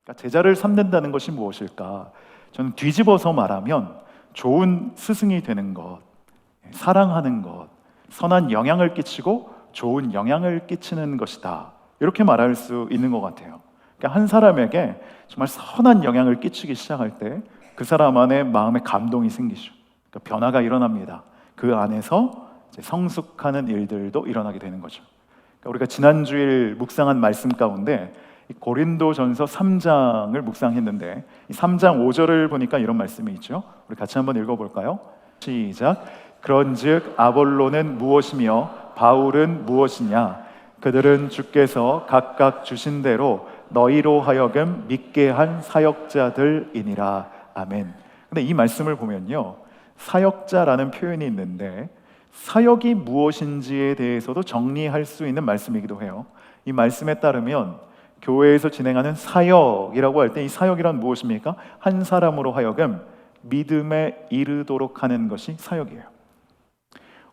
그러니까 제자를 삼는다는 것이 무엇일까? 저는 뒤집어서 말하면 좋은 스승이 되는 것, 사랑하는 것, 선한 영향을 끼치고 좋은 영향을 끼치는 것이다, 이렇게 말할 수 있는 것 같아요. 그러니까 한 사람에게 정말 선한 영향을 끼치기 시작할 때 그 사람 안에 마음에 감동이 생기죠. 그러니까 변화가 일어납니다. 그 안에서 이제 성숙하는 일들도 일어나게 되는 거죠. 그러니까 우리가 지난 주일 묵상한 말씀 가운데 고린도전서 3장을 묵상했는데 이 3장 5절을 보니까 이런 말씀이 있죠. 우리 같이 한번 읽어볼까요? 시작. 그런즉 아볼로는 무엇이며 바울은 무엇이냐? 그들은 주께서 각각 주신 대로 너희로 하여금 믿게 한 사역자들이니라. 아멘. 근데 이 말씀을 보면요, 사역자라는 표현이 있는데 사역이 무엇인지에 대해서도 정리할 수 있는 말씀이기도 해요. 이 말씀에 따르면 교회에서 진행하는 사역이라고 할 때 이 사역이란 무엇입니까? 한 사람으로 하여금 믿음에 이르도록 하는 것이 사역이에요.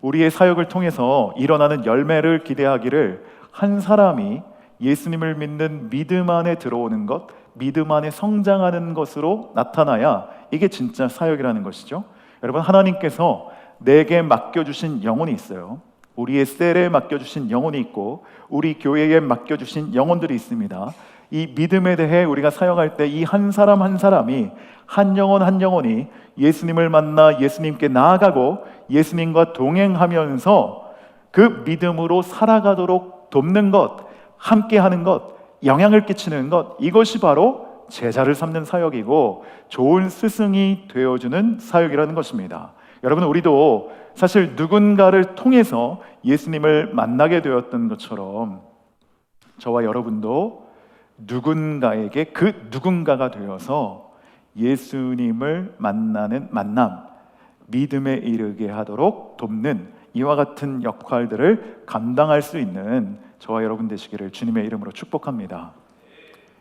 우리의 사역을 통해서 일어나는 열매를 기대하기를 한 사람이 예수님을 믿는 믿음 안에 들어오는 것, 믿음 안에 성장하는 것으로 나타나야 이게 진짜 사역이라는 것이죠. 여러분, 하나님께서 내게 맡겨주신 영혼이 있어요. 우리의 셀에 맡겨주신 영혼이 있고 우리 교회에 맡겨주신 영혼들이 있습니다. 이 믿음에 대해 우리가 사역할 때 이 한 사람 한 사람이 한 영혼 한 영혼이 예수님을 만나 예수님께 나아가고 예수님과 동행하면서 그 믿음으로 살아가도록 돕는 것, 함께하는 것, 영향을 끼치는 것, 이것이 바로 제자를 삼는 사역이고 좋은 스승이 되어주는 사역이라는 것입니다. 여러분, 우리도 사실 누군가를 통해서 예수님을 만나게 되었던 것처럼 저와 여러분도 누군가에게 그 누군가가 되어서 예수님을 만나는 만남, 믿음에 이르게 하도록 돕는 이와 같은 역할들을 감당할 수 있는 저와 여러분 되시기를 주님의 이름으로 축복합니다.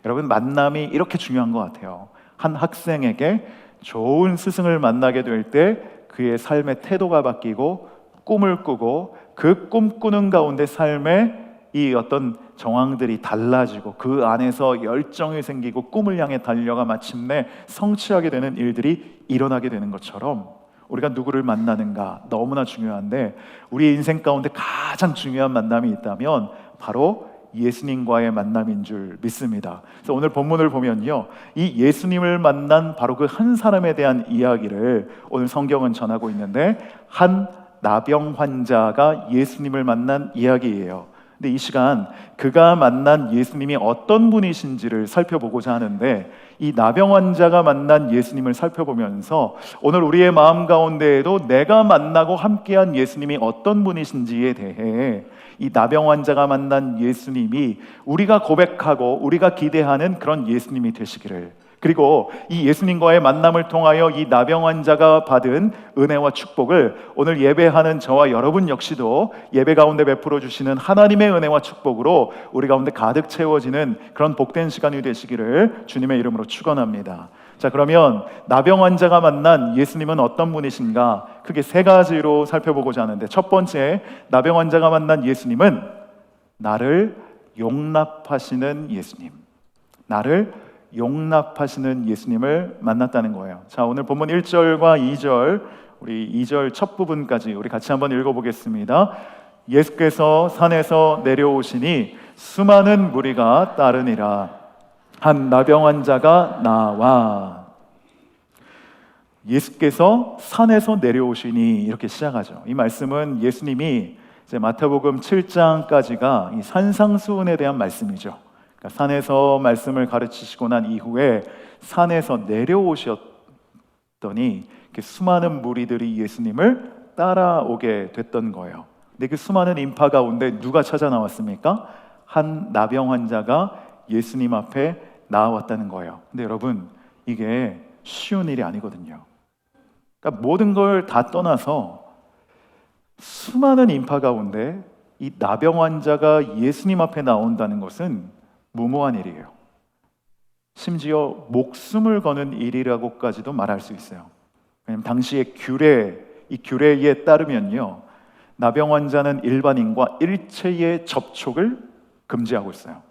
여러분, 만남이 이렇게 중요한 것 같아요. 한 학생에게 좋은 스승을 만나게 될 때 그의 삶의 태도가 바뀌고 꿈을 꾸고 그 꿈꾸는 가운데 삶의 이 어떤 정황들이 달라지고 그 안에서 열정이 생기고 꿈을 향해 달려가 마침내 성취하게 되는 일들이 일어나게 되는 것처럼 우리가 누구를 만나는가 너무나 중요한데 우리의 인생 가운데 가장 중요한 만남이 있다면 바로 예수님과의 만남인 줄 믿습니다. 그래서 오늘 본문을 보면요, 이 예수님을 만난 바로 그 한 사람에 대한 이야기를 오늘 성경은 전하고 있는데 한 나병 환자가 예수님을 만난 이야기예요. 근데 이 시간 그가 만난 예수님이 어떤 분이신지를 살펴보고자 하는데 이 나병 환자가 만난 예수님을 살펴보면서 오늘 우리의 마음 가운데에도 내가 만나고 함께한 예수님이 어떤 분이신지에 대해 이 나병 환자가 만난 예수님이 우리가 고백하고 우리가 기대하는 그런 예수님이 되시기를, 그리고 이 예수님과의 만남을 통하여 이 나병 환자가 받은 은혜와 축복을 오늘 예배하는 저와 여러분 역시도 예배 가운데 베풀어 주시는 하나님의 은혜와 축복으로 우리 가운데 가득 채워지는 그런 복된 시간이 되시기를 주님의 이름으로 축원합니다. 자, 그러면 나병 환자가 만난 예수님은 어떤 분이신가? 크게 세 가지로 살펴보고자 하는데, 첫 번째, 나병 환자가 만난 예수님은 나를 용납하시는 예수님, 나를 용납하시는 예수님을 만났다는 거예요. 자, 오늘 본문 1절과 2절, 우리 2절 첫 부분까지 우리 같이 한번 읽어보겠습니다. 예수께서 산에서 내려오시니 수많은 무리가 따르니라. 한 나병 환자가 나와. 예수께서 산에서 내려오시니 이렇게 시작하죠. 이 말씀은 예수님이 이제 마태복음 7장까지가 이 산상수훈에 대한 말씀이죠. 그러니까 산에서 말씀을 가르치시고 난 이후에 산에서 내려오셨더니 이렇게 수많은 무리들이 예수님을 따라오게 됐던 거예요. 근데 그 수많은 인파 가운데 누가 찾아 나왔습니까? 한 나병 환자가 예수님 앞에 나왔다는 거예요. 근데 여러분, 이게 쉬운 일이 아니거든요. 그러니까 모든 걸 다 떠나서 수많은 인파 가운데 이 나병 환자가 예수님 앞에 나온다는 것은 무모한 일이에요. 심지어 목숨을 거는 일이라고까지도 말할 수 있어요. 왜냐하면 당시의 이 규례에 따르면요, 나병 환자는 일반인과 일체의 접촉을 금지하고 있어요.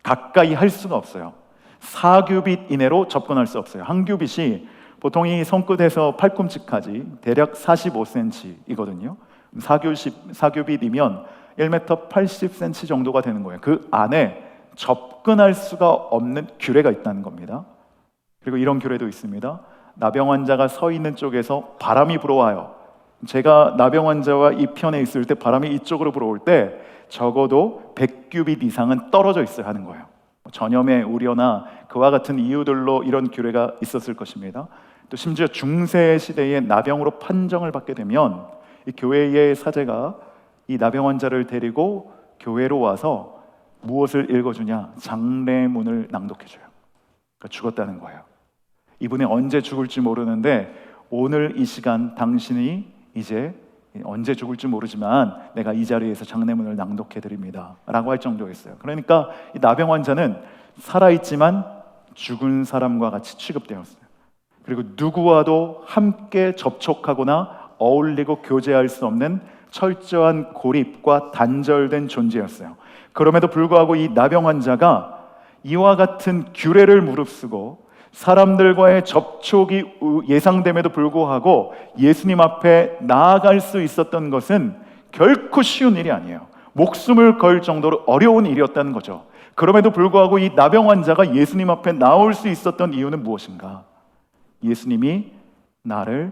가까이 할 수가 없어요. 4규빗 이내로 접근할 수 없어요. 한 규빗이 보통 이 손끝에서 팔꿈치까지 대략 45cm이거든요. 4규빗이면 1m 80cm 정도가 되는 거예요. 그 안에 접근할 수가 없는 규례가 있다는 겁니다. 그리고 이런 규례도 있습니다. 나병 환자가 서 있는 쪽에서 바람이 불어와요. 제가 나병 환자와 이 편에 있을 때 바람이 이쪽으로 불어올 때 적어도 100규빗 이상은 떨어져 있어야 하는 거예요. 전염의 우려나 그와 같은 이유들로 이런 규례가 있었을 것입니다. 또 심지어 중세 시대에 나병으로 판정을 받게 되면 이 교회의 사제가 이 나병 환자를 데리고 교회로 와서 무엇을 읽어주냐? 장례문을 낭독해줘요. 그러니까 죽었다는 거예요. 이분이 언제 죽을지 모르는데 오늘 이 시간 당신이 이제 언제 죽을지 모르지만 내가 이 자리에서 장례문을 낭독해드립니다 라고 할 정도였어요. 그러니까 이 나병 환자는 살아있지만 죽은 사람과 같이 취급되었어요. 그리고 누구와도 함께 접촉하거나 어울리고 교제할 수 없는 철저한 고립과 단절된 존재였어요. 그럼에도 불구하고 이 나병 환자가 이와 같은 규례를 무릅쓰고 사람들과의 접촉이 예상됨에도 불구하고 예수님 앞에 나아갈 수 있었던 것은 결코 쉬운 일이 아니에요. 목숨을 걸 정도로 어려운 일이었다는 거죠. 그럼에도 불구하고 이 나병 환자가 예수님 앞에 나올 수 있었던 이유는 무엇인가? 예수님이 나를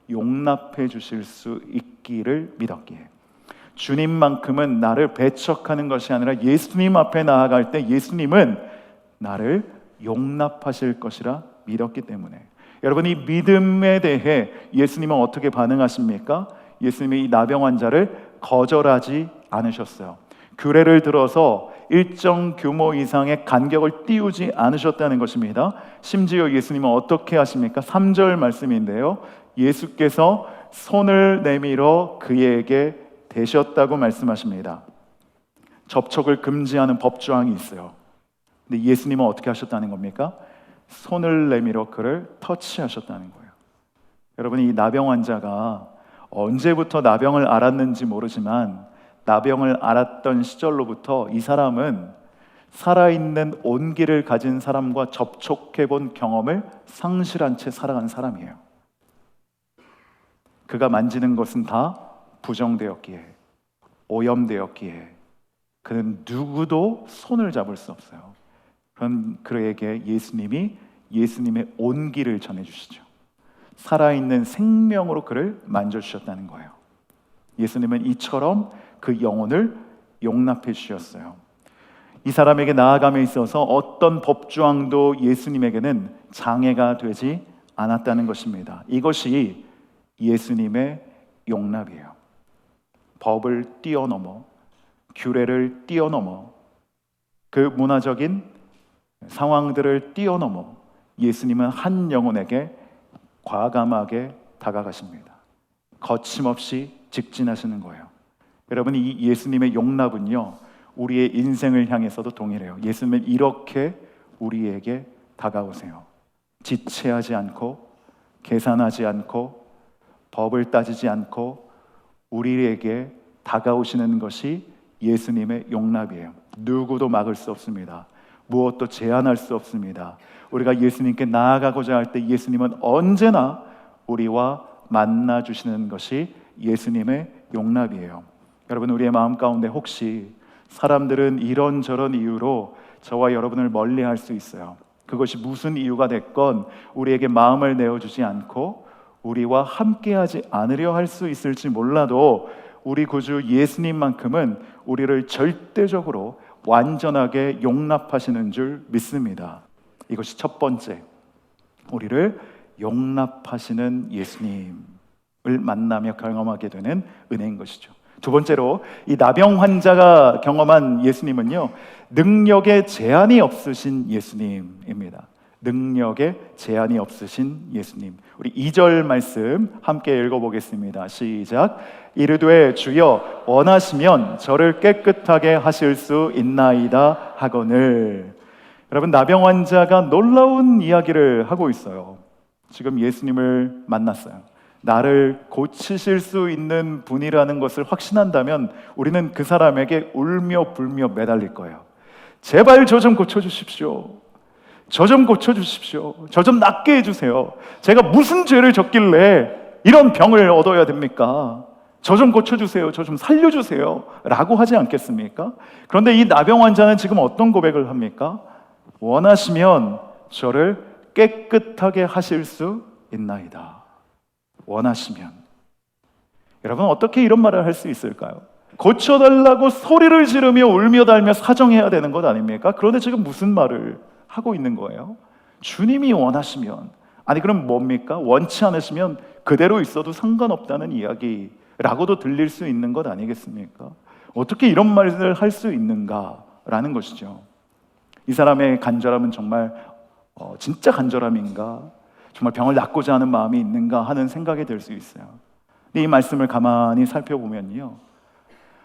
용납해 주실 수 있기를 믿었기에. 주님만큼은 나를 배척하는 것이 아니라 예수님 앞에 나아갈 때 예수님은 나를 용납하실 것이라 믿었기 때문에. 여러분, 이 믿음에 대해 예수님은 어떻게 반응하십니까? 예수님이 이 나병 환자를 거절하지 않으셨어요. 규례를 들어서 일정 규모 이상의 간격을 띄우지 않으셨다는 것입니다. 심지어 예수님은 어떻게 하십니까? 3절 말씀인데요, 예수께서 손을 내밀어 그에게 대셨다고 말씀하십니다. 접촉을 금지하는 법조항이 있어요. 근데 예수님은 어떻게 하셨다는 겁니까? 손을 내밀어 그를 터치하셨다는 거예요. 여러분, 이 나병 환자가 언제부터 나병을 알았는지 모르지만 나병을 알았던 시절로부터 이 사람은 살아있는 온기를 가진 사람과 접촉해본 경험을 상실한 채 살아간 사람이에요. 그가 만지는 것은 다 부정되었기에, 오염되었기에 그는 누구도 손을 잡을 수 없어요. 그런 그에게 예수님이 예수님의 온기를 전해주시죠. 살아있는 생명으로 그를 만져주셨다는 거예요. 예수님은 이처럼 그 영혼을 용납해 주셨어요. 이 사람에게 나아감에 있어서 어떤 법조항도 예수님에게는 장애가 되지 않았다는 것입니다. 이것이 예수님의 용납이에요. 법을 뛰어넘어, 규례를 뛰어넘어, 그 문화적인 상황들을 뛰어넘어 예수님은 한 영혼에게 과감하게 다가가십니다. 거침없이 직진하시는 거예요. 여러분, 이 예수님의 용납은요, 우리의 인생을 향해서도 동일해요. 예수님은 이렇게 우리에게 다가오세요. 지체하지 않고, 계산하지 않고, 법을 따지지 않고 우리에게 다가오시는 것이 예수님의 용납이에요. 누구도 막을 수 없습니다. 무엇도 제한할 수 없습니다. 우리가 예수님께 나아가고자 할 때 예수님은 언제나 우리와 만나 주시는 것이 예수님의 용납이에요. 여러분, 우리의 마음 가운데 혹시 사람들은 이런저런 이유로 저와 여러분을 멀리할 수 있어요. 그것이 무슨 이유가 됐건 우리에게 마음을 내어주지 않고 우리와 함께하지 않으려 할 수 있을지 몰라도 우리 구주 예수님만큼은 우리를 절대적으로 완전하게 용납하시는 줄 믿습니다. 이것이 첫 번째, 우리를 용납하시는 예수님을 만나며 경험하게 되는 은혜인 것이죠. 두 번째로 이 나병 환자가 경험한 예수님은요, 능력에 제한이 없으신 예수님입니다. 능력에 제한이 없으신 예수님. 우리 2절 말씀 함께 읽어보겠습니다. 시작. 이르되 주여 원하시면 저를 깨끗하게 하실 수 있나이다 하거늘. 여러분, 나병 환자가 놀라운 이야기를 하고 있어요. 지금 예수님을 만났어요. 나를 고치실 수 있는 분이라는 것을 확신한다면 우리는 그 사람에게 울며 불며 매달릴 거예요. 제발 저 좀 고쳐주십시오. 저 좀 고쳐주십시오. 저 좀 낫게 해주세요. 제가 무슨 죄를 졌길래 이런 병을 얻어야 됩니까? 저 좀 고쳐주세요. 저 좀 살려주세요. 라고 하지 않겠습니까? 그런데 이 나병 환자는 지금 어떤 고백을 합니까? 원하시면 저를 깨끗하게 하실 수 있나이다. 원하시면. 여러분, 어떻게 이런 말을 할 수 있을까요? 고쳐달라고 소리를 지르며 울며 달며 사정해야 되는 것 아닙니까? 그런데 지금 무슨 말을 하고 있는 거예요? 주님이 원하시면, 아니 그럼 뭡니까? 원치 않으시면 그대로 있어도 상관없다는 이야기라고도 들릴 수 있는 것 아니겠습니까? 어떻게 이런 말을 할 수 있는가라는 것이죠. 이 사람의 간절함은 정말 진짜 간절함인가? 정말 병을 낫고자 하는 마음이 있는가 하는 생각이 들 수 있어요. 근데 이 말씀을 가만히 살펴보면요,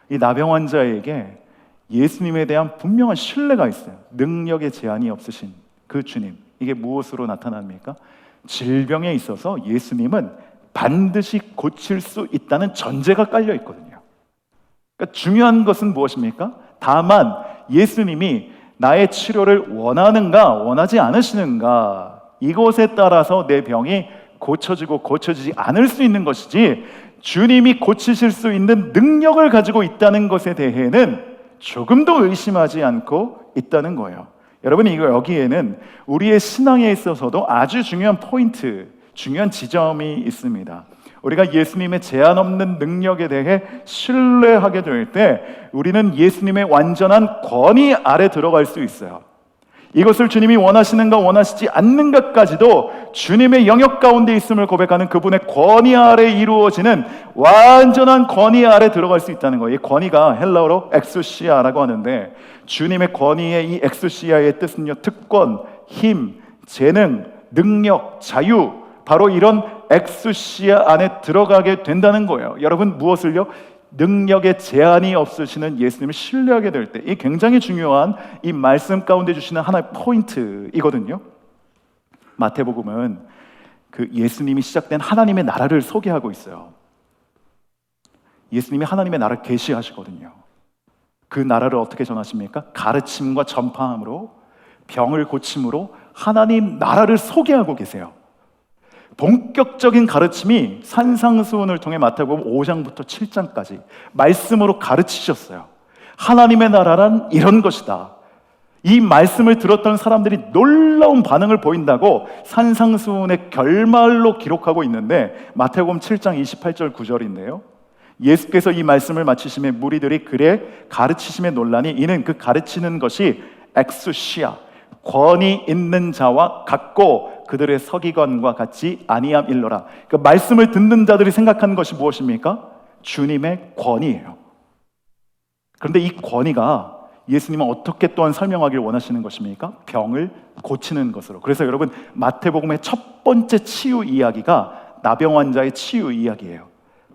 이 나병 환자에게 예수님에 대한 분명한 신뢰가 있어요. 능력의 제한이 없으신 그 주님, 이게 무엇으로 나타납니까? 질병에 있어서 예수님은 반드시 고칠 수 있다는 전제가 깔려 있거든요. 그러니까 중요한 것은 무엇입니까? 다만 예수님이 나의 치료를 원하는가 원하지 않으시는가, 이것에 따라서 내 병이 고쳐지고 고쳐지지 않을 수 있는 것이지, 주님이 고치실 수 있는 능력을 가지고 있다는 것에 대해는 조금도 의심하지 않고 있다는 거예요. 여러분, 이거 여기에는 우리의 신앙에 있어서도 아주 중요한 포인트, 중요한 지점이 있습니다. 우리가 예수님의 제한 없는 능력에 대해 신뢰하게 될 때 우리는 예수님의 완전한 권위 아래 들어갈 수 있어요. 이것을 주님이 원하시는가 원하시지 않는가까지도 주님의 영역 가운데 있음을 고백하는 그분의 권위 아래 이루어지는 완전한 권위 아래 들어갈 수 있다는 거예요. 이 권위가 헬라어로 엑수시아라고 하는데, 주님의 권위의 이 엑수시아의 뜻은요, 특권, 힘, 재능, 능력, 자유, 바로 이런 엑수시아 안에 들어가게 된다는 거예요. 여러분, 무엇을요? 능력의 제한이 없으시는 예수님을 신뢰하게 될 때, 이 굉장히 중요한 이 말씀 가운데 주시는 하나의 포인트이거든요. 마태복음은 그 예수님이 시작된 하나님의 나라를 소개하고 있어요. 예수님이 하나님의 나라를 계시하시거든요. 그 나라를 어떻게 전하십니까? 가르침과 전파함으로, 병을 고침으로 하나님 나라를 소개하고 계세요. 본격적인 가르침이 산상수훈을 통해 마태복음 5장부터 7장까지 말씀으로 가르치셨어요. 하나님의 나라란 이런 것이다. 이 말씀을 들었던 사람들이 놀라운 반응을 보인다고 산상수훈의 결말로 기록하고 있는데, 마태복음 7장 28절 9절인데요. 예수께서 이 말씀을 마치심에 무리들이 그래 가르치심에 논란이, 이는 그 가르치는 것이 엑수시아, 권위 있는 자와 같고 그들의 서기관과 같이 아니함일러라. 그 말씀을 듣는 자들이 생각하는 것이 무엇입니까? 주님의 권위예요. 그런데 이 권위가 예수님은 어떻게 또한 설명하길 원하시는 것입니까? 병을 고치는 것으로. 그래서 여러분, 마태복음의 첫 번째 치유 이야기가 나병 환자의 치유 이야기예요.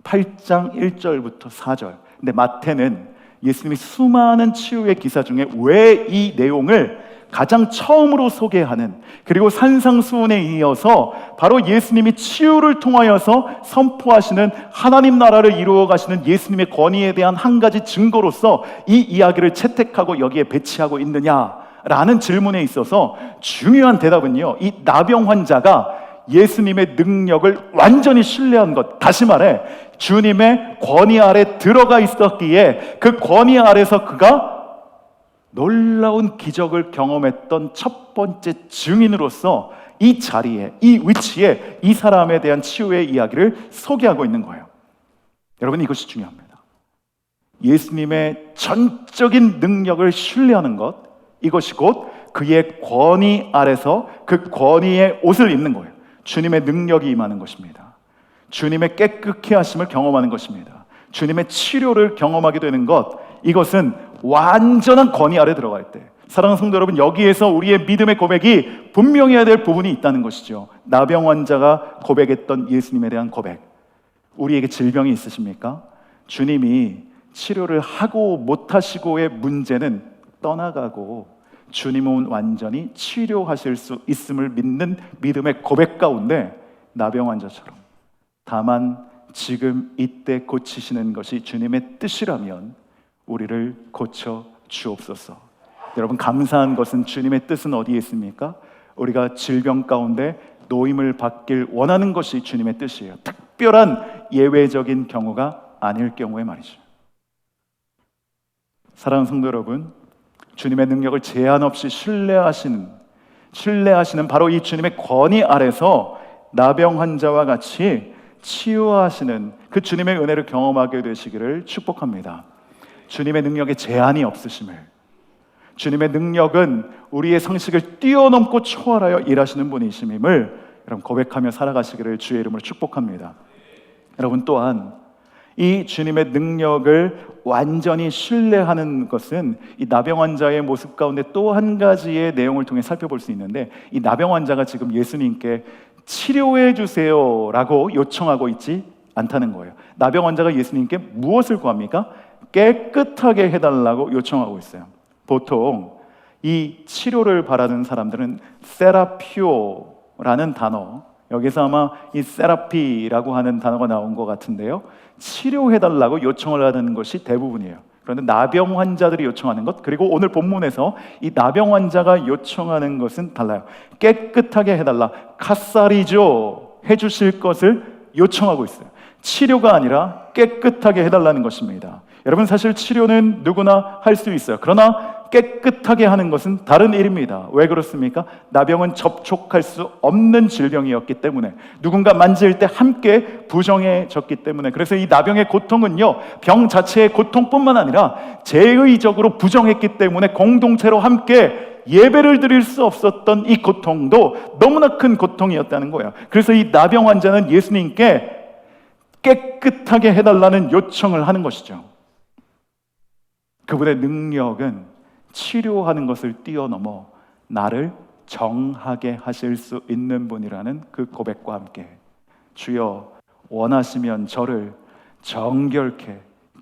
8장 1절부터 4절. 근데 마태는 예수님이 수많은 치유의 기사 중에 왜 이 내용을 가장 처음으로 소개하는, 그리고 산상수훈에 이어서 바로 예수님이 치유를 통하여서 선포하시는 하나님 나라를 이루어 가시는 예수님의 권위에 대한 한 가지 증거로서 이 이야기를 채택하고 여기에 배치하고 있느냐라는 질문에 있어서 중요한 대답은요, 이 나병 환자가 예수님의 능력을 완전히 신뢰한 것, 다시 말해 주님의 권위 아래 들어가 있었기에 그 권위 아래서 그가 놀라운 기적을 경험했던 첫 번째 증인으로서 이 자리에, 이 위치에 이 사람에 대한 치유의 이야기를 소개하고 있는 거예요. 여러분, 이것이 중요합니다. 예수님의 전적인 능력을 신뢰하는 것, 이것이 곧 그의 권위 아래서 그 권위의 옷을 입는 거예요. 주님의 능력이 임하는 것입니다. 주님의 깨끗게 하심을 경험하는 것입니다. 주님의 치료를 경험하게 되는 것, 이것은 완전한 권위 아래 들어갈 때, 사랑하는 성도 여러분, 여기에서 우리의 믿음의 고백이 분명해야 될 부분이 있다는 것이죠. 나병 환자가 고백했던 예수님에 대한 고백. 우리에게 질병이 있으십니까? 주님이 치료를 하고 못하시고의 문제는 떠나가고 주님은 완전히 치료하실 수 있음을 믿는 믿음의 고백 가운데 나병 환자처럼, 다만 지금 이때 고치시는 것이 주님의 뜻이라면 우리를 고쳐 주옵소서. 여러분, 감사한 것은 주님의 뜻은 어디에 있습니까? 우리가 질병 가운데 노임을 받길 원하는 것이 주님의 뜻이에요. 특별한 예외적인 경우가 아닐 경우에 말이죠. 사랑하는 성도 여러분, 주님의 능력을 제한 없이 신뢰하시는 바로 이 주님의 권위 아래서 나병 환자와 같이 치유하시는 그 주님의 은혜를 경험하게 되시기를 축복합니다. 주님의 능력에 제한이 없으심을, 주님의 능력은 우리의 상식을 뛰어넘고 초월하여 일하시는 분이심을 여러분 고백하며 살아가시기를 주의 이름으로 축복합니다. 여러분 또한 이 주님의 능력을 완전히 신뢰하는 것은 이 나병 환자의 모습 가운데 또 한 가지의 내용을 통해 살펴볼 수 있는데, 이 나병 환자가 지금 예수님께 치료해 주세요 라고 요청하고 있지 않다는 거예요. 나병 환자가 예수님께 무엇을 구합니까? 깨끗하게 해달라고 요청하고 있어요. 보통 이 치료를 바라는 사람들은 세라피오라는 단어, 여기서 아마 이 세라피라고 하는 단어가 나온 것 같은데요, 치료해달라고 요청을 하는 것이 대부분이에요. 그런데 나병 환자들이 요청하는 것, 그리고 오늘 본문에서 이 나병 환자가 요청하는 것은 달라요. 깨끗하게 해달라, 카사리죠, 해주실 것을 요청하고 있어요. 치료가 아니라 깨끗하게 해달라는 것입니다. 여러분, 사실 치료는 누구나 할 수 있어요. 그러나 깨끗하게 하는 것은 다른 일입니다. 왜 그렇습니까? 나병은 접촉할 수 없는 질병이었기 때문에, 누군가 만질 때 함께 부정해졌기 때문에, 그래서 이 나병의 고통은요, 병 자체의 고통뿐만 아니라 제의적으로 부정했기 때문에 공동체로 함께 예배를 드릴 수 없었던 이 고통도 너무나 큰 고통이었다는 거예요. 그래서 이 나병 환자는 예수님께 깨끗하게 해달라는 요청을 하는 것이죠. 그분의 능력은 치료하는 것을 뛰어넘어 나를 정하게 하실 수 있는 분이라는 그 고백과 함께, 주여 원하시면 저를 정결케,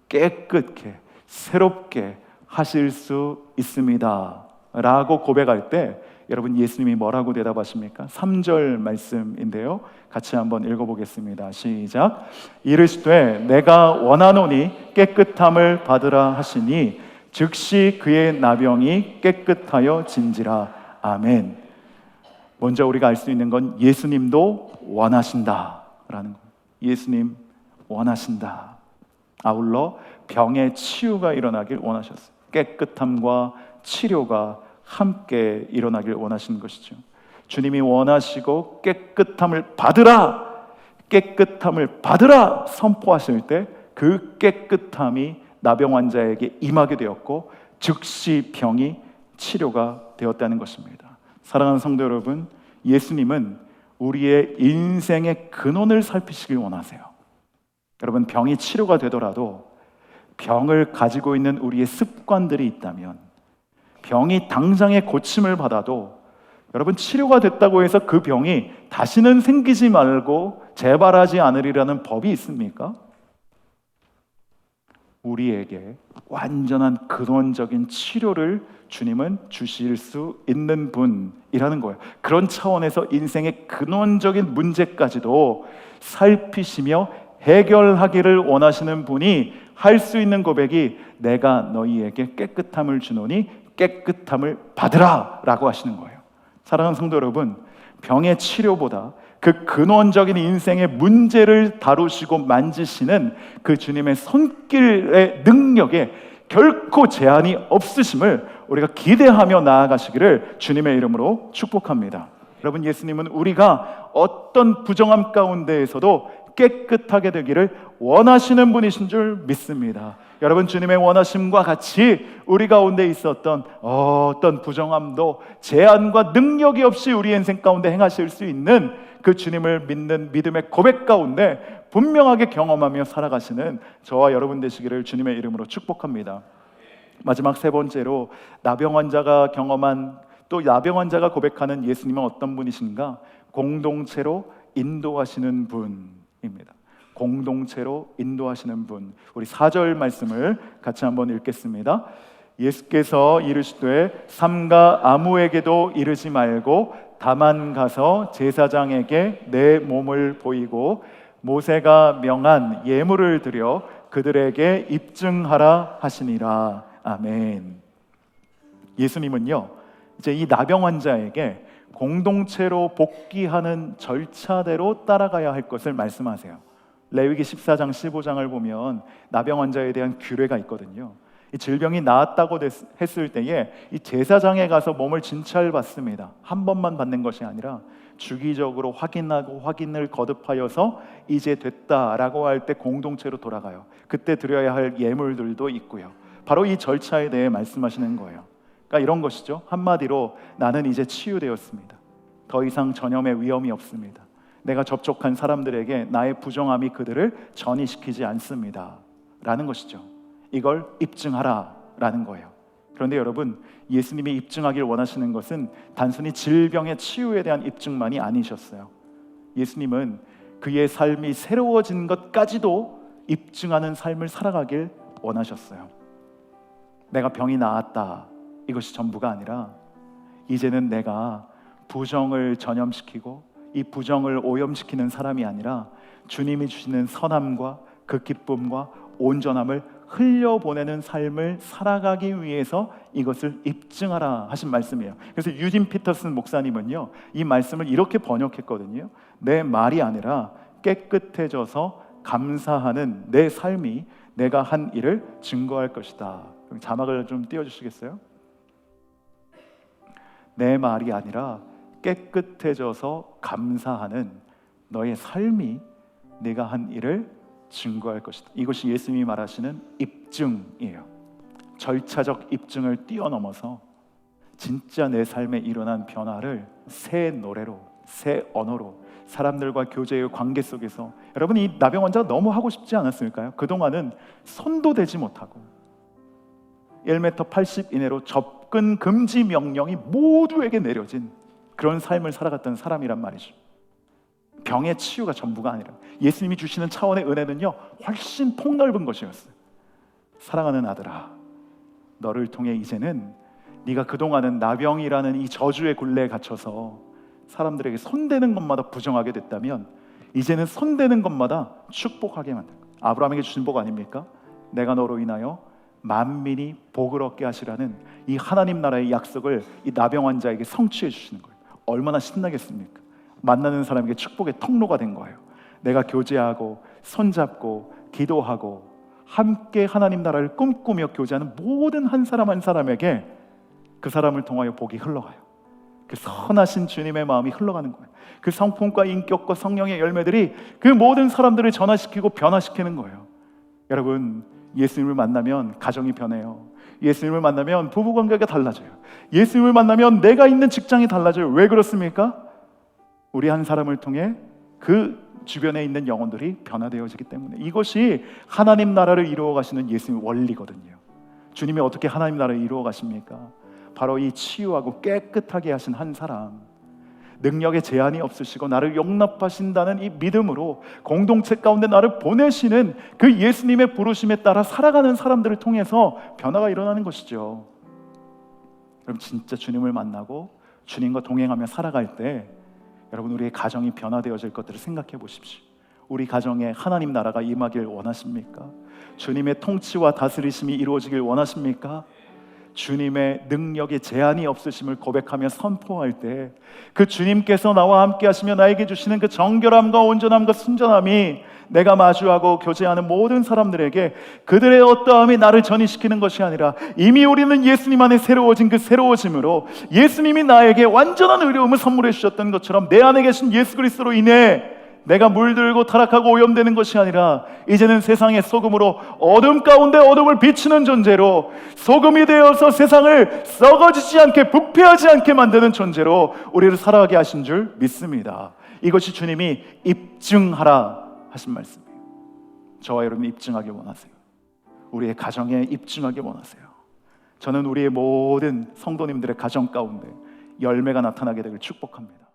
깨끗게, 새롭게 하실 수 있습니다 라고 고백할 때, 여러분 예수님이 뭐라고 대답하십니까? 3절 말씀인데요, 같이 한번 읽어보겠습니다. 시작. 이르시되 내가 원하노니 깨끗함을 받으라 하시니 즉시 그의 나병이 깨끗하여 진지라. 아멘. 먼저 우리가 알 수 있는 건 예수님도 원하신다라는 거예요. 예수님 원하신다. 아울러 병의 치유가 일어나길 원하셨어요. 깨끗함과 치료가 함께 일어나길 원하시는 것이죠. 주님이 원하시고 깨끗함을 받으라 선포하실 때 그 깨끗함이 나병 환자에게 임하게 되었고 즉시 병이 치료가 되었다는 것입니다. 사랑하는 성도 여러분, 예수님은 우리의 인생의 근원을 살피시길 원하세요. 여러분, 병이 치료가 되더라도 병을 가지고 있는 우리의 습관들이 있다면, 병이 당장의 고침을 받아도 여러분 치료가 됐다고 해서 그 병이 다시는 생기지 말고 재발하지 않으리라는 법이 있습니까? 우리에게 완전한 근원적인 치료를 주님은 주실 수 있는 분이라는 거예요. 그런 차원에서 인생의 근원적인 문제까지도 살피시며 해결하기를 원하시는 분이 할 수 있는 고백이 내가 너희에게 깨끗함을 주노니 깨끗함을 받으라 라고 하시는 거예요. 사랑하는 성도 여러분, 병의 치료보다 그 근원적인 인생의 문제를 다루시고 만지시는 그 주님의 손길의 능력에 결코 제한이 없으심을 우리가 기대하며 나아가시기를 주님의 이름으로 축복합니다. 여러분, 예수님은 우리가 어떤 부정함 가운데에서도 깨끗하게 되기를 원하시는 분이신 줄 믿습니다. 여러분, 주님의 원하심과 같이 우리 가운데 있었던 어떤 부정함도 제한과 능력이 없이 우리 인생 가운데 행하실 수 있는 그 주님을 믿는 믿음의 고백 가운데 분명하게 경험하며 살아가시는 저와 여러분 되시기를 주님의 이름으로 축복합니다. 마지막 세 번째로, 나병 환자가 경험한, 또 나병 환자가 고백하는 예수님은 어떤 분이신가? 공동체로 인도하시는 분입니다. 공동체로 인도하시는 분. 우리 4절 말씀을 같이 한번 읽겠습니다. 예수께서 이르시되 삼가 아무에게도 이르지 말고 다만 가서 제사장에게 내 몸을 보이고 모세가 명한 예물을 드려 그들에게 입증하라 하시니라. 아멘. 예수님은요, 이제 이 나병 환자에게 공동체로 복귀하는 절차대로 따라가야 할 것을 말씀하세요. 레위기 14장 15장을 보면 나병 환자에 대한 규례가 있거든요. 이 질병이 나았다고 했을 때에 이 제사장에 가서 몸을 진찰받습니다. 한 번만 받는 것이 아니라 주기적으로 확인하고 확인을 거듭하여서 이제 됐다라고 할 때 공동체로 돌아가요. 그때 드려야 할 예물들도 있고요. 바로 이 절차에 대해 말씀하시는 거예요. 그러니까 이런 것이죠. 한마디로 나는 이제 치유되었습니다. 더 이상 전염의 위험이 없습니다. 내가 접촉한 사람들에게 나의 부정함이 그들을 전이시키지 않습니다 라는 것이죠. 이걸 입증하라 라는 거예요. 그런데 여러분, 예수님이 입증하길 원하시는 것은 단순히 질병의 치유에 대한 입증만이 아니셨어요. 예수님은 그의 삶이 새로워진 것까지도 입증하는 삶을 살아가길 원하셨어요. 내가 병이 나았다, 이것이 전부가 아니라 이제는 내가 부정을 전염시키고 이 부정을 오염시키는 사람이 아니라 주님이 주시는 선함과 그 기쁨과 온전함을 흘려보내는 삶을 살아가기 위해서 이것을 입증하라 하신 말씀이에요. 그래서 유진 피터슨 목사님은요, 이 말씀을 이렇게 번역했거든요. 내 말이 아니라 깨끗해져서 감사하는 내 삶이 내가 한 일을 증거할 것이다. 자막을 좀 띄워주시겠어요? 내 말이 아니라 깨끗해져서 감사하는 너의 삶이 내가 한 일을 증거할 것이다. 이것이 예수님이 말하시는 입증이에요. 절차적 입증을 뛰어넘어서 진짜 내 삶에 일어난 변화를 새 노래로, 새 언어로 사람들과 교제의 관계 속에서, 여러분 이 나병 환자가 너무 하고 싶지 않았을까요? 그동안은 손도 대지 못하고 1m 80 이내로 접근 금지 명령이 모두에게 내려진 그런 삶을 살아갔던 사람이란 말이죠. 병의 치유가 전부가 아니라 예수님이 주시는 차원의 은혜는요, 훨씬 폭넓은 것이었어요. 사랑하는 아들아, 너를 통해 이제는 네가 그동안은 나병이라는 이 저주의 굴레에 갇혀서 사람들에게 손대는 것마다 부정하게 됐다면 이제는 손대는 것마다 축복하게 만든 거예요. 아브라함에게 주신 복 아닙니까? 내가 너로 인하여 만민이 복을 얻게 하시라는 이 하나님 나라의 약속을 이 나병 환자에게 성취해 주시는 거예요. 얼마나 신나겠습니까? 만나는 사람에게 축복의 통로가 된 거예요. 내가 교제하고 손잡고 기도하고 함께 하나님 나라를 꿈꾸며 교제하는 모든 한 사람 한 사람에게 그 사람을 통하여 복이 흘러가요. 그 선하신 주님의 마음이 흘러가는 거예요. 그 성품과 인격과 성령의 열매들이 그 모든 사람들을 전화시키고 변화시키는 거예요. 여러분, 예수님을 만나면 가정이 변해요. 예수님을 만나면 부부관계가 달라져요. 예수님을 만나면 내가 있는 직장이 달라져요. 왜 그렇습니까? 우리 한 사람을 통해 그 주변에 있는 영혼들이 변화되어지기 때문에. 이것이 하나님 나라를 이루어 가시는 예수님의 원리거든요. 주님이 어떻게 하나님 나라를 이루어 가십니까? 바로 이 치유하고 깨끗하게 하신 한 사람, 능력에 제한이 없으시고 나를 용납하신다는 이 믿음으로 공동체 가운데 나를 보내시는 그 예수님의 부르심에 따라 살아가는 사람들을 통해서 변화가 일어나는 것이죠. 그럼 진짜 주님을 만나고 주님과 동행하며 살아갈 때 여러분, 우리의 가정이 변화되어질 것들을 생각해 보십시오. 우리 가정에 하나님 나라가 임하길 원하십니까? 주님의 통치와 다스리심이 이루어지길 원하십니까? 주님의 능력에 제한이 없으심을 고백하며 선포할 때 그 주님께서 나와 함께 하시며 나에게 주시는 그 정결함과 온전함과 순전함이 내가 마주하고 교제하는 모든 사람들에게 그들의 어떠함이 나를 전이시키는 것이 아니라 이미 우리는 예수님 안에 새로워진 그 새로워짐으로 예수님이 나에게 완전한 의로움을 선물해 주셨던 것처럼 내 안에 계신 예수 그리스도로 인해 내가 물들고 타락하고 오염되는 것이 아니라 이제는 세상의 소금으로 어둠 가운데 어둠을 비추는 존재로 소금이 되어서 세상을 썩어지지 않게 부패하지 않게 만드는 존재로 우리를 살아가게 하신 줄 믿습니다. 이것이 주님이 입증하라 하신 말씀이에요. 저와 여러분이 입증하기 원하세요. 우리의 가정에 입증하기 원하세요. 저는 우리의 모든 성도님들의 가정 가운데 열매가 나타나게 되길 축복합니다.